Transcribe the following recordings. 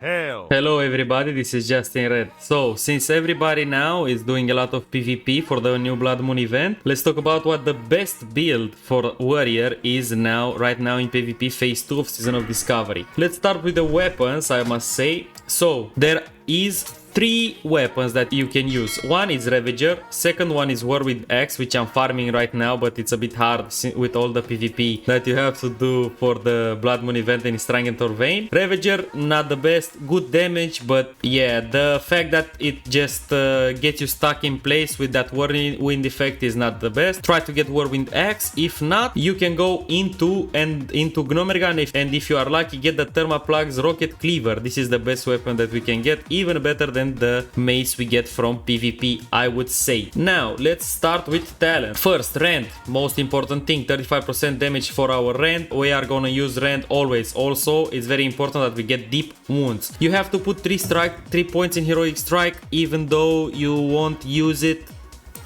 Hell. Hello everybody, this is Justin Red. So, since everybody now is doing a lot of PvP for the new Blood Moon event, let's talk about what the best build for Warrior is right now in PvP Phase 2 of Season of Discovery. Let's start with the weapons, I must say. So, there is 3 weapons that you can use. One is Ravager, second one is Whirlwind Axe, which I'm farming right now, but it's a bit hard with all the PvP that you have to do for the Blood Moon event in Strangentor Vein. Ravager, not the best, good damage, but yeah, the fact that it just gets you stuck in place with that Whirlwind effect is not the best. Try to get Whirlwind Axe. If not, you can go into Gnomergan, and if you are lucky, get the Thermaplugs Rocket Cleaver. This is the best weapon that we can get, even better than the mace we get from PvP, I would say. Now, let's start with talent. First, Rend, most important thing, 35% damage for our Rend. We are gonna use Rend always. Also, it's very important that we get deep wounds. You have to put 3 points in Heroic Strike, even though you won't use it.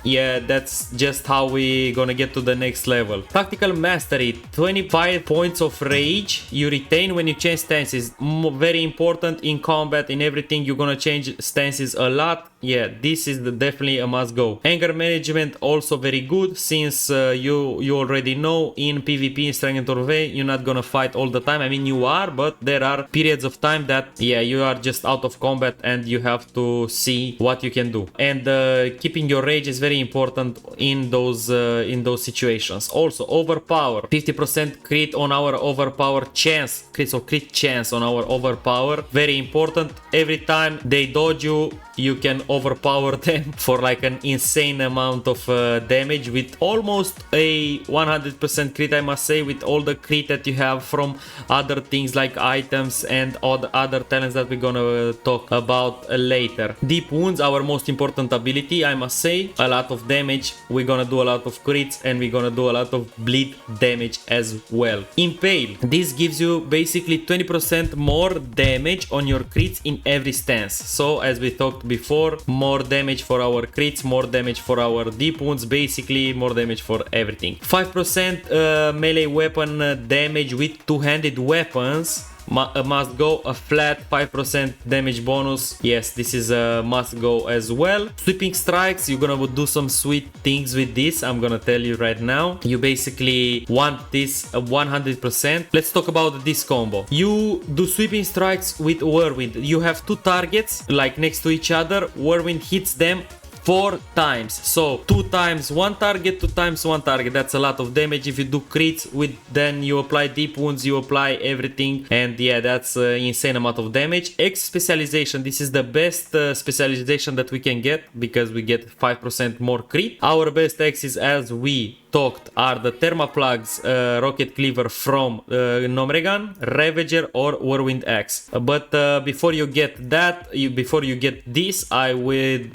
Yeah, that's just how we gonna get to the next level. Tactical Mastery, 25 points of rage you retain when you change stances. Very important in combat, in everything, you're gonna change stances a lot. Yeah, this is definitely a must go. Anger Management, also very good, since you already know in PvP in Strangentor Vein you're not gonna fight all the time. I mean, you are, but there are periods of time that, yeah, you are just out of combat and you have to see what you can do. And keeping your rage is very important in those situations. Also, Overpower, 50% crit on our Overpower chance, crit chance on our Overpower, very important. Every time they dodge you, you can overpower them for like an insane amount of damage with almost a 100% crit, I must say, with all the crit that you have from other things like items and all the other talents that we're gonna talk about later. Deep Wounds, our most important ability, I must say. A lot of damage, we're gonna do a lot of crits, and we're gonna do a lot of bleed damage as well. Impale, this gives you basically 20% more damage on your crits in every stance. So as we talked before, more damage for our crits, more damage for our deep wounds, basically more damage for everything. 5% melee weapon damage with two-handed weapons. Must go, a flat 5% damage bonus. Yes, this is a must go as well. Sweeping Strikes, you're gonna do some sweet things with this, I'm gonna tell you right now. You basically want this 100%. Let's talk about this combo. You do Sweeping Strikes with Whirlwind. You have 2 targets like next to each other. Whirlwind hits them 4 times. So 2 times 1 target, 2 times 1 target. That's a lot of damage. If you do crits with, then you apply deep wounds, you apply everything, and yeah, that's an insane amount of damage. X specialization, this is the best specialization that we can get, because we get 5% more crit. Our best X is, as we talked, are the Thermaplugs Rocket Cleaver from Gnomergan, Ravager, or Whirlwind Axe. But before you get that, before you get this, I would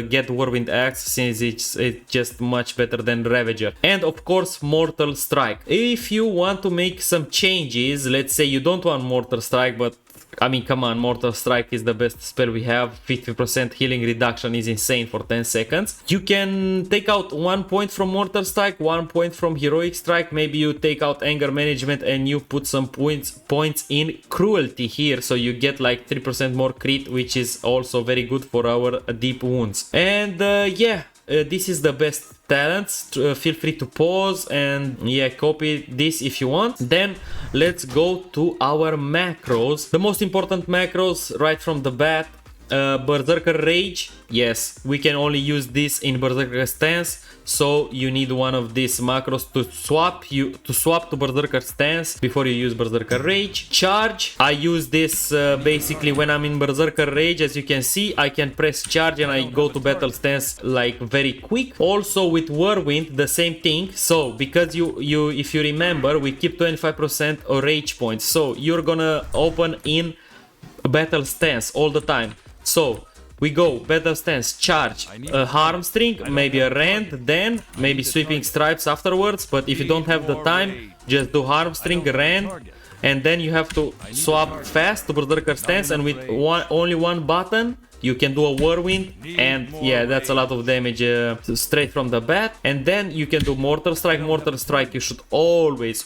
get Whirlwind Axe, since it's just much better than Ravager. And of course, Mortal Strike. If you want to make some changes, let's say you don't want Mortal Strike, but I mean, come on, Mortal Strike is the best spell we have. 50% healing reduction is insane for 10 seconds. You can take out 1 point from Mortal Strike, 1 point from Heroic Strike. Maybe you take out Anger Management and you put some points in Cruelty here, so you get like 3% more crit, which is also very good for our deep wounds. And yeah, this is the best talents. Feel free to pause and yeah, copy this if you want. Then let's go to our macros. The most important macros right from the bat. Berserker Rage, yes, we can only use this in Berserker Stance, so you need one of these macros to swap to Berserker Stance before you use Berserker Rage. Charge, I use this basically when I'm in Berserker Rage. As you can see, I can press charge and I go to Battle Stance like very quick. Also with Whirlwind, the same thing. So because if you remember, we keep 25% of rage points, so you're gonna open in Battle Stance all the time. So we go Battle Stance, charge, a harm string, maybe a rend, then maybe sweeping stripes afterwards. But if you don't have the time, just do harm string, rend, and then you have to swap fast to Berserker Stance, and with only one button you can do a Whirlwind, and yeah, that's a lot of damage straight from the bat. And then you can do Mortar Strike. Mortar Strike, you should always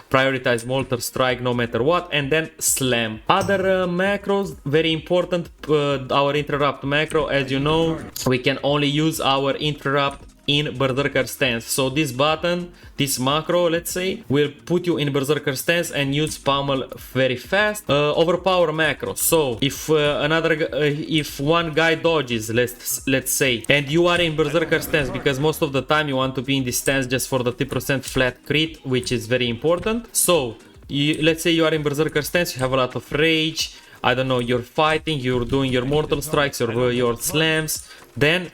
prioritize Mortar Strike no matter what, and then Slam. Other macros, very important, our Interrupt macro. As you know, we can only use our Interrupt in Berserker Stance. So this button, this macro, let's say, will put you in Berserker Stance and use Pummel very fast. Overpower macro. So if if one guy dodges, let's say, and you are in Berserker Stance, because most of the time you want to be in this stance just for the 30% flat crit, which is very important. So let's say you are in Berserker Stance, you have a lot of rage, I don't know, you're fighting, you're doing your mortal strikes or your slams, then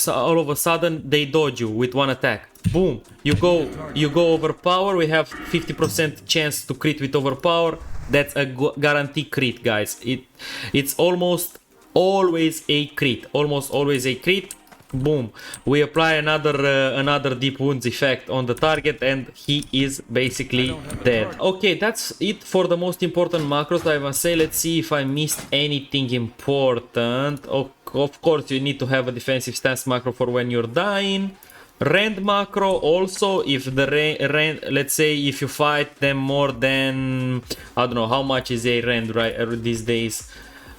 all of a sudden they dodge you with one attack. Boom, you go overpower. We have 50% chance to crit with overpower. That's a guarantee crit, guys. It's almost always a crit, Boom, we apply another deep wounds effect on the target, and he is basically dead. Okay, that's it for the most important macros, I must say. Let's see if I missed anything important. Of course, you need to have a defensive stance macro for when you're dying. Rend macro also, if the rend, let's say if you fight them more than, I don't know how much is a rend right these days,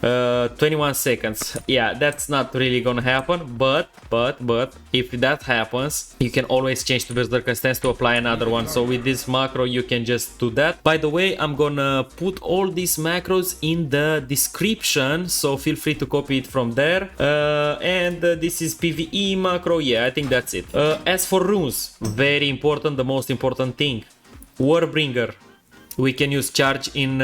21 seconds. Yeah, that's not really gonna happen, but if that happens, you can always change to Berserker Stance to apply another one. So with this macro you can just do that. By the way, I'm gonna put all these macros in the description, so feel free to copy it from there. And this is PvE macro. Yeah, I think that's it. As for runes, very important, the most important thing, Warbringer. We can use charge in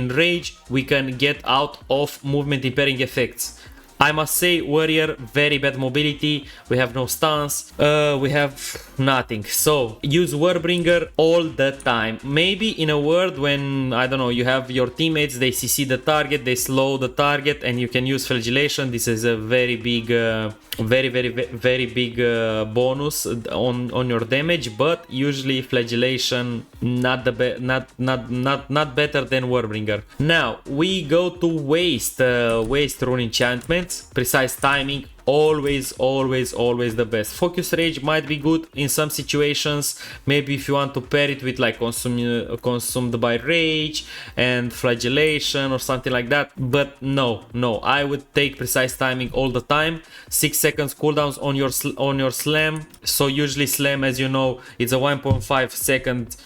Rage. We can get out of movement impairing effects. I must say, Warrior, very bad mobility. We have no stance. We have nothing. So use Warbringer all the time. Maybe in a world when, I don't know, you have your teammates, they CC the target, they slow the target, and you can use Flagellation. This is a very big, very big bonus on your damage. But usually Flagellation not better than Warbringer. Now we go to waste rune enchantments. Precise timing, always the best. Focus Rage might be good in some situations, maybe if you want to pair it with like consumed by Rage and Flagellation or something like that, but no, I would take Precise Timing all the time. 6 seconds cooldowns on your slam. So usually slam, as you know, it's a 1.5 second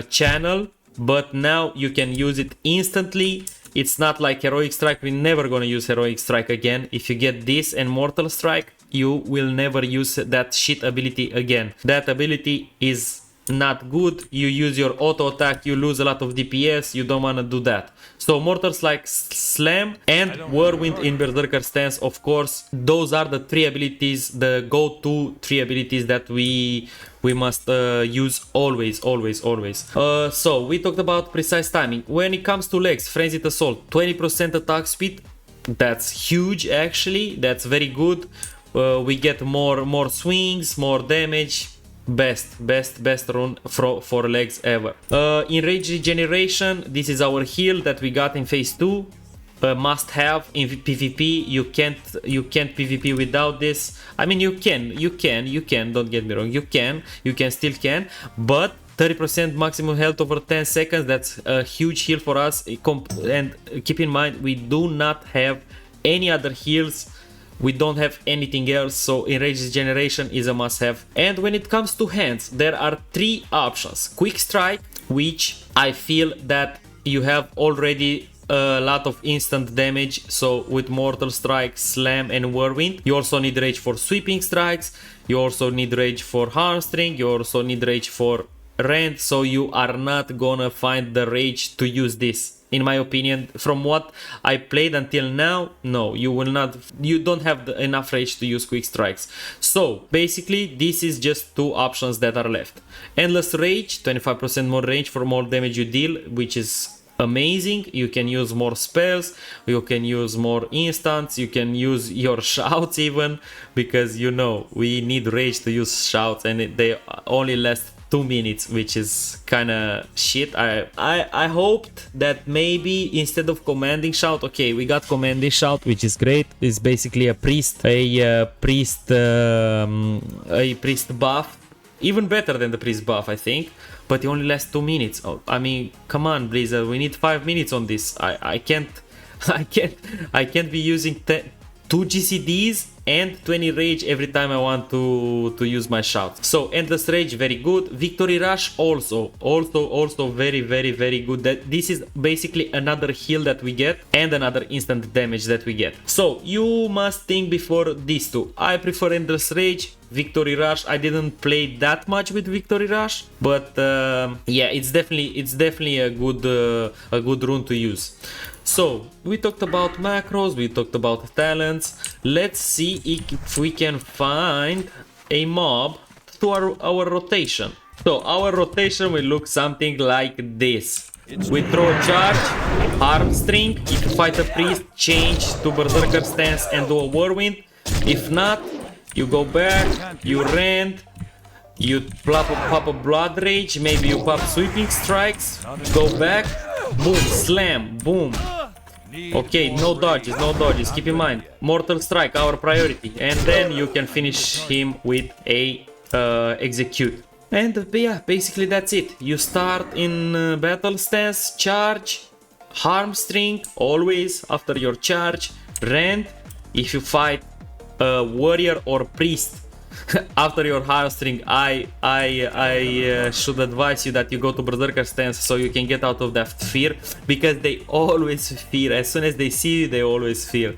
channel, but now you can use it instantly. It's not like Heroic Strike. We're never gonna use Heroic Strike again. If you get this and Mortal Strike, you will never use that shit ability again. That ability is not good. You use your auto attack, you lose a lot of DPS. You don't wanna do that. So Mortal Strike, Slam, and Whirlwind in Berserker Stance, of course. Those are the three abilities, the go-to three abilities that we must use always. So we talked about Precise Timing. When it comes to legs, Frenzied Assault, 20% attack speed. That's huge, actually. That's very good. We get more swings, more damage. Best rune for legs ever. In Rage Regeneration, this is our heal that we got in phase 2. Must have in PvP. You can't PvP without this. I mean, you can, don't get me wrong, you still can, but 30% maximum health over 10 seconds, that's a huge heal for us. And keep in mind, we do not have any other heals. We don't have anything else, so Enrage Regeneration is a must-have. And when it comes to hands, there are 3 options. Quick Strike, which I feel that you have already a lot of instant damage, so with Mortal Strike, Slam and Whirlwind. You also need Rage for Sweeping Strikes, you also need Rage for Hamstring, you also need Rage for Rend, so you are not gonna find the Rage to use this. In my opinion, from what I played until now, no, you will not, you don't have enough rage to use quick strikes. So basically this is just 2 options that are left. Endless Rage, 25% more range for more damage you deal, which is amazing. You can use more spells, you can use more instants, you can use your shouts even, because you know we need rage to use shouts, and they only last 2 minutes, which is kind of shit. I hoped that maybe instead of commanding shout, okay, we got commanding shout, which is great. It's basically a priest, a priest buff, even better than the priest buff, I think. But it only lasts 2 minutes. Oh, I mean, come on, Blizzard, we need 5 minutes on this. I can't be using 2 GCDs and 20 rage every time I want to use my shout. So endless rage, very good. Victory rush also very good. That this is basically another heal that we get and another instant damage that we get. So you must think before these two. I prefer endless rage. Victory rush, I didn't play that much with victory rush, but yeah, it's definitely a good rune to use. So we talked about macros, we talked about talents. Let's see if we can find a mob to our rotation. So our rotation will look something like this. We throw a charge, arm string. If you fight a priest, change to Berserker Stance and do a Whirlwind. If not, you go back, you rend, you pop a blood rage, maybe you pop sweeping strikes, go back, boom, slam, boom. Okay, no dodges, keep in mind, mortal strike, our priority, and then you can finish him with a execute. And yeah, basically that's it. You start in battle stance, charge, harm string, always after your charge, rend. If you fight a warrior or priest after your harm string, I should advise you that you go to Berserker Stance so you can get out of that fear, because they always fear. As soon as they see you, they always fear.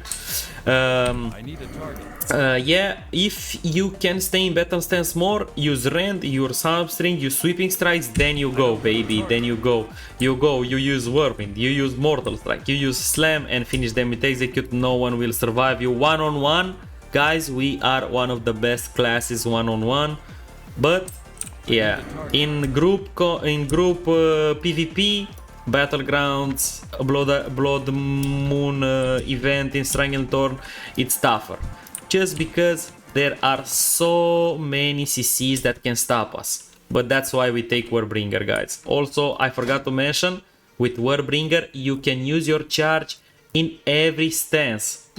Yeah, if you can stay in battle stance more, use rend, use harm string, use sweeping strikes, then you go, baby, then you go, you use whirlwind, you use mortal strike, you use slam and finish them with execute. No one will survive you one-on-one. Guys, we are one of the best classes one-on-one, but yeah, in group PvP, battlegrounds, blood moon event in Stranglethorn, it's tougher, just because there are so many CCs that can stop us. But that's why we take Warbringer, guys. Also, I forgot to mention, with Warbringer you can use your charge in every stance,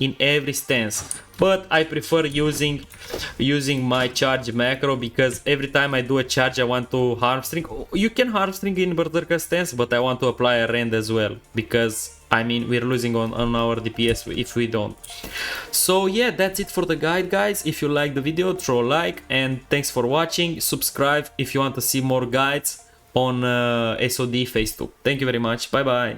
but I prefer using my charge macro, because every time I do a charge I want to harm string. You can harm string in Berserker Stance, but I want to apply a rend as well, because I mean we're losing on our DPS if we don't. So yeah, that's it for the guide, guys. If you like the video, throw a like, and thanks for watching. Subscribe if you want to see more guides on SoD phase 2. Thank you very much, bye bye.